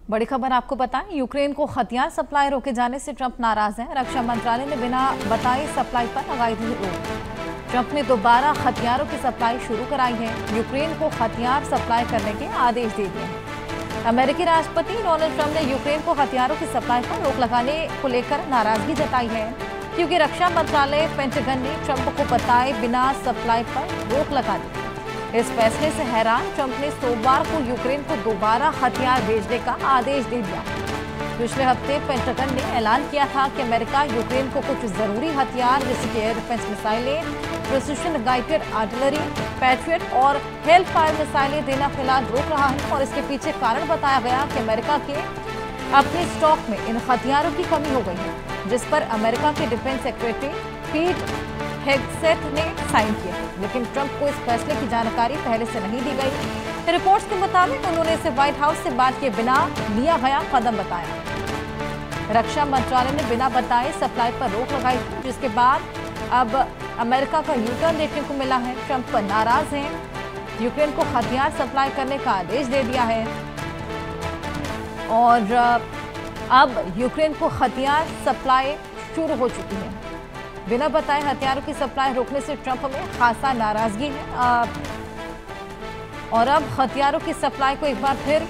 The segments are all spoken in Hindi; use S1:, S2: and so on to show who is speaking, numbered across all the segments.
S1: बड़ी खबर आपको बताएं, यूक्रेन को हथियार सप्लाई रोके जाने से ट्रंप नाराज हैं। रक्षा मंत्रालय ने बिना बताए सप्लाई पर लगाई थी रोक। ट्रंप ने दोबारा हथियारों की सप्लाई शुरू कराई है। यूक्रेन को हथियार सप्लाई करने के आदेश दे दिए हैं। अमेरिकी राष्ट्रपति डोनाल्ड ट्रंप ने यूक्रेन को हथियारों की सप्लाई पर रोक लगाने को लेकर नाराजगी जताई है, क्योंकि रक्षा मंत्रालय पेंटागन ने ट्रंप को बताए बिना सप्लाई पर रोक लगा दी। इस फैसले से हैरान ट्रंप ने सोमवार को यूक्रेन को दोबारा हथियार भेजने का आदेश दे दिया। पिछले हफ्ते पेंटागन ने ऐलान किया था कि अमेरिका यूक्रेन को कुछ जरूरी हथियार जैसे कि एयर डिफेंस मिसाइलें, प्रिसिशन गाइडेड आर्टिलरी, पैट्रियट और हेलफायर मिसाइलें देना फिलहाल रोक रहा है। और इसके पीछे कारण बताया गया कि अमेरिका के अपने स्टॉक में इन हथियारों की कमी हो गई है, जिस पर अमेरिका के डिफेंस सेक्रेटरी पीट हेगसेथ ने साइन किया, लेकिन ट्रंप को इस फैसले की जानकारी पहले से नहीं दी गई। रिपोर्ट्स के मुताबिक उन्होंने इसे व्हाइट हाउस से बात किए बिना लिया गया कदम बताया। रक्षा मंत्रालय ने बिना बताए सप्लाई पर रोक लगाई थी, जिसके बाद अब अमेरिका का यूटर्न देखने को मिला है। ट्रंप पर नाराज हैं, यूक्रेन को हथियार सप्लाई करने का आदेश दे दिया है और अब यूक्रेन को हथियार सप्लाई शुरू हो चुकी है। बिना बताए हथियारों की सप्लाई रोकने से ट्रंप में खासा नाराजगी है और अब हथियारों की सप्लाई को एक बार फिर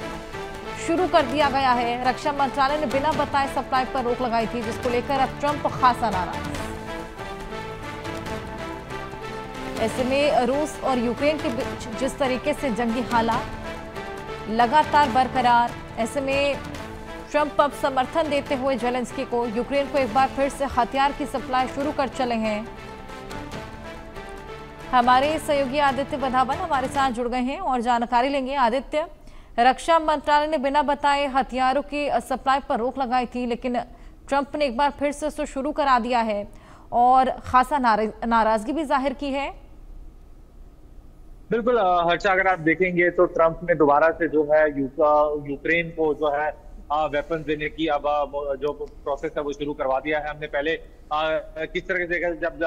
S1: शुरू कर दिया गया है। रक्षा मंत्रालय ने बिना बताए सप्लाई पर रोक लगाई थी, जिसको लेकर अब ट्रंप खासा नाराज। ऐसे में रूस और यूक्रेन के बीच जिस तरीके से जंगी हालात लगातार बरकरार, ऐसे में ट्रंप अब समर्थन देते हुए जेलेंस्की को यूक्रेन को एक बार फिर से हथियार की सप्लाई शुरू कर चले हैं। हमारे सहयोगी आदित्य बधावन हमारे साथ जुड़ गए हैं और जानकारी लेंगे। आदित्य, रक्षा मंत्रालय ने बिना बताए हथियारों की सप्लाई पर रोक लगाई थी, लेकिन ट्रंप ने एक बार फिर से उसे शुरू करा दिया है और खासा नाराजगी भी जाहिर की है।
S2: बिल्कुल हर्षा, अगर आप देखेंगे तो ट्रंप ने दोबारा से जो है यूक्रेन को जो है वेपन देने की अब जो प्रोसेस है वो शुरू करवा दिया है। हमने पहले किस तरह से जब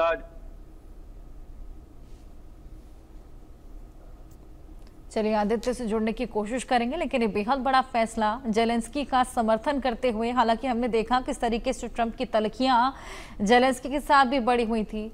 S1: चलिए आदित्य से जुड़ने की कोशिश करेंगे, लेकिन ये बेहद बड़ा फैसला जेलेंस्की का समर्थन करते हुए, हालांकि हमने देखा किस तरीके से ट्रंप की तलखियां जेलेंस्की के साथ भी बड़ी हुई थी।